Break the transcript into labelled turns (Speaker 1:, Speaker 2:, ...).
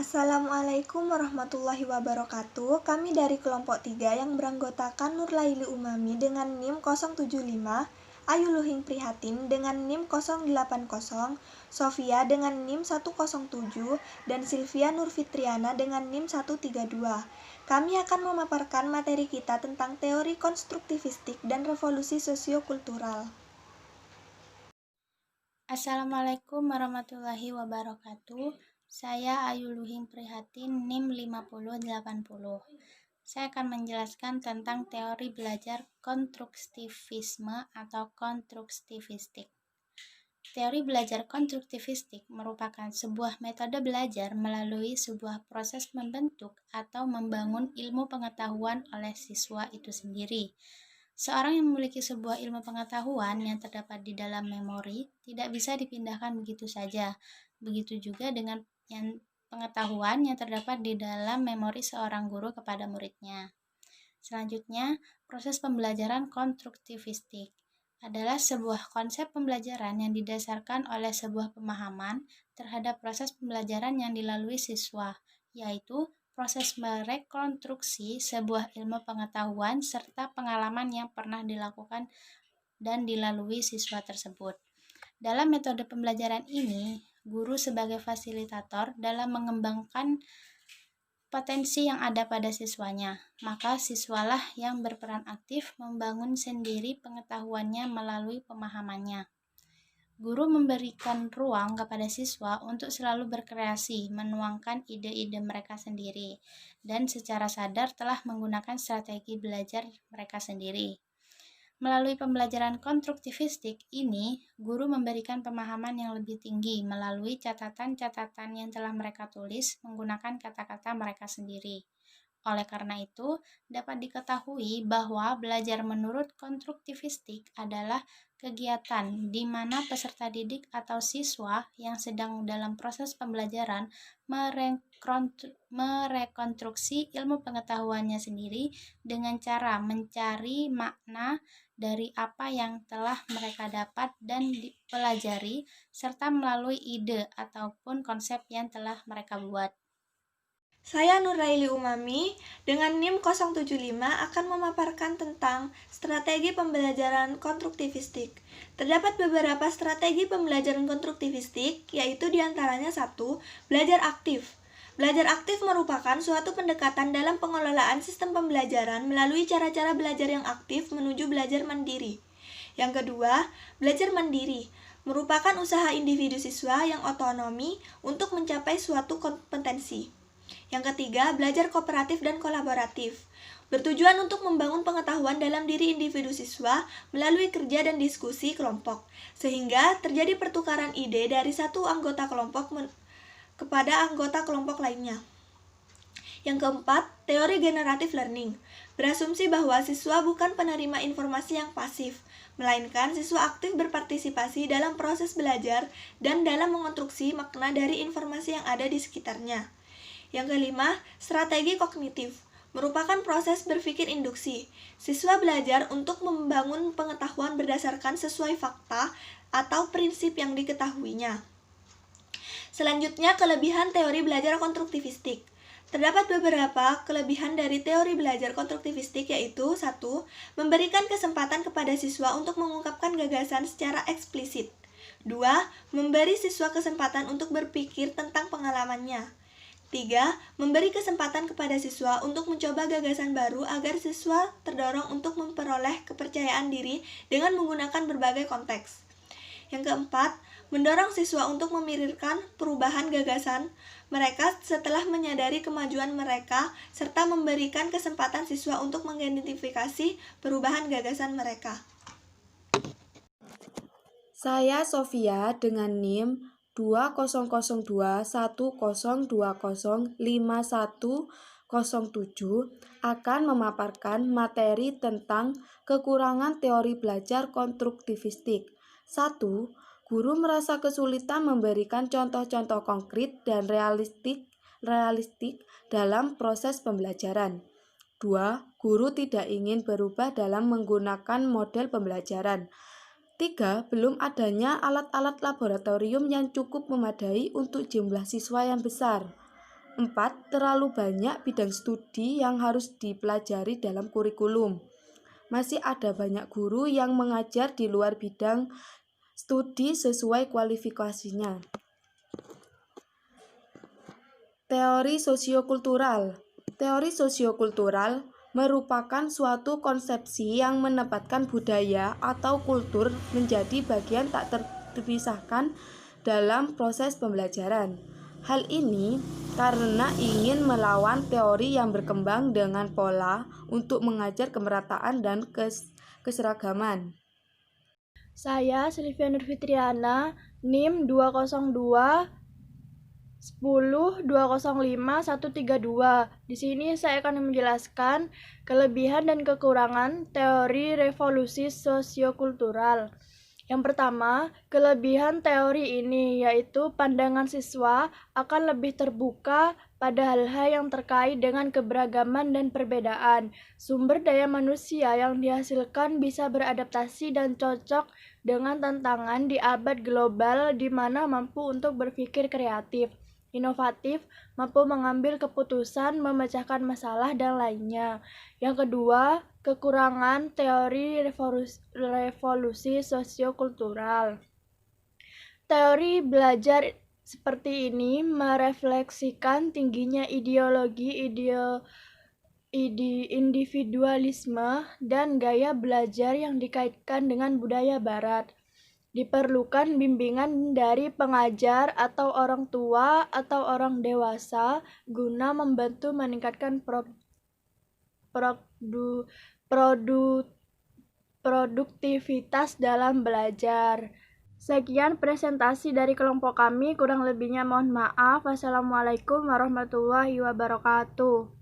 Speaker 1: Assalamualaikum warahmatullahi wabarakatuh. Kami dari kelompok 3 yang beranggotakan Nurlaili Umami dengan NIM 075, Ayu Luhing Prihatin dengan NIM 080, Sofia dengan NIM 107, dan Silvia Nurfitriana dengan NIM 132. Kami akan memaparkan materi kita tentang teori konstruktivistik dan revolusi sosiokultural.
Speaker 2: Assalamualaikum warahmatullahi wabarakatuh. Saya Ayu Luhing Prihatin, NIM 5080. Saya akan menjelaskan tentang teori belajar konstruktivisme atau konstruktivistik. Teori belajar konstruktivistik merupakan sebuah metode belajar melalui sebuah proses membentuk atau membangun ilmu pengetahuan oleh siswa itu sendiri. Seorang yang memiliki sebuah ilmu pengetahuan yang terdapat di dalam memori tidak bisa dipindahkan begitu saja. Begitu juga dengan pengetahuan yang terdapat di dalam memori seorang guru kepada muridnya. Selanjutnya, proses pembelajaran konstruktivistik adalah sebuah konsep pembelajaran yang didasarkan oleh sebuah pemahaman terhadap proses pembelajaran yang dilalui siswa, yaitu proses merekonstruksi sebuah ilmu pengetahuan serta pengalaman yang pernah dilakukan dan dilalui siswa tersebut. Dalam metode pembelajaran ini, guru sebagai fasilitator dalam mengembangkan potensi yang ada pada siswanya, maka siswalah yang berperan aktif membangun sendiri pengetahuannya melalui pemahamannya. Guru memberikan ruang kepada siswa untuk selalu berkreasi, menuangkan ide-ide mereka sendiri, dan secara sadar telah menggunakan strategi belajar mereka sendiri. Melalui pembelajaran konstruktivistik ini, guru memberikan pemahaman yang lebih tinggi melalui catatan-catatan yang telah mereka tulis menggunakan kata-kata mereka sendiri. Oleh karena itu, dapat diketahui bahwa belajar menurut konstruktivistik adalah kegiatan di mana peserta didik atau siswa yang sedang dalam proses pembelajaran merekonstruksi ilmu pengetahuannya sendiri dengan cara mencari makna dari apa yang telah mereka dapat dan dipelajari, serta melalui ide ataupun konsep yang telah mereka buat.
Speaker 1: Saya Nurlaili Umami dengan NIM 075 akan memaparkan tentang strategi pembelajaran konstruktivistik. Terdapat beberapa strategi pembelajaran konstruktivistik, yaitu diantaranya 1. Belajar aktif. Belajar aktif merupakan suatu pendekatan dalam pengelolaan sistem pembelajaran melalui cara-cara belajar yang aktif menuju belajar mandiri. Yang kedua, belajar mandiri merupakan usaha individu siswa yang otonomi untuk mencapai suatu kompetensi. Yang ketiga, belajar kooperatif dan kolaboratif, bertujuan untuk membangun pengetahuan dalam diri individu siswa melalui kerja dan diskusi kelompok, sehingga terjadi pertukaran ide dari satu anggota kelompok kepada anggota kelompok lainnya. Yang keempat, teori generative learning, berasumsi bahwa siswa bukan penerima informasi yang pasif, melainkan siswa aktif berpartisipasi dalam proses belajar dan dalam mengonstruksi makna dari informasi yang ada di sekitarnya. Yang kelima, strategi kognitif, merupakan proses berpikir induksi. Siswa belajar untuk membangun pengetahuan berdasarkan sesuai fakta atau prinsip yang diketahuinya. Selanjutnya, kelebihan teori belajar konstruktivistik. Terdapat beberapa kelebihan dari teori belajar konstruktivistik, yaitu 1. Memberikan kesempatan kepada siswa untuk mengungkapkan gagasan secara eksplisit. 2. Memberi siswa kesempatan untuk berpikir tentang pengalamannya. 3. Memberi kesempatan kepada siswa untuk mencoba gagasan baru agar siswa terdorong untuk memperoleh kepercayaan diri dengan menggunakan berbagai konteks. Yang keempat, mendorong siswa untuk memikirkan perubahan gagasan mereka setelah menyadari kemajuan mereka, serta memberikan kesempatan siswa untuk mengidentifikasi perubahan gagasan mereka.
Speaker 3: Saya Sofia dengan NIM 202010205107 akan memaparkan materi tentang kekurangan teori belajar konstruktivistik. 1. Guru merasa kesulitan memberikan contoh-contoh konkret dan realistik dalam proses pembelajaran. 2. Guru tidak ingin berubah dalam menggunakan model pembelajaran. 3. Belum adanya alat-alat laboratorium yang cukup memadai untuk jumlah siswa yang besar. 4. Terlalu banyak bidang studi yang harus dipelajari dalam kurikulum. Masih ada banyak guru yang mengajar di luar bidang studi sesuai kualifikasinya. Teori sosiokultural. Teori sosiokultural merupakan suatu konsepsi yang menempatkan budaya atau kultur menjadi bagian tak terpisahkan dalam proses pembelajaran. Hal ini karena ingin melawan teori yang berkembang dengan pola untuk mengajar kemerataan dan keseragaman.
Speaker 4: Saya Silvia Nurfitriana, NIM 202 10 205 132. Di sini saya akan menjelaskan kelebihan dan kekurangan teori revolusi sosiokultural. Yang pertama, kelebihan teori ini yaitu pandangan siswa akan lebih terbuka pada hal-hal yang terkait dengan keberagaman dan perbedaan. Sumber daya manusia yang dihasilkan bisa beradaptasi dan cocok dengan tantangan di abad global di mana mampu untuk berpikir kreatif, inovatif, mampu mengambil keputusan, memecahkan masalah, dan lainnya. Yang kedua, kekurangan teori revolusi sosiokultural. Teori belajar seperti ini merefleksikan tingginya ideologi individualisme dan gaya belajar yang dikaitkan dengan budaya Barat. Diperlukan bimbingan dari pengajar atau orang tua atau orang dewasa guna membantu meningkatkan produktivitas dalam belajar. Sekian presentasi dari kelompok kami, kurang lebihnya mohon maaf. Wassalamualaikum warahmatullahi wabarakatuh.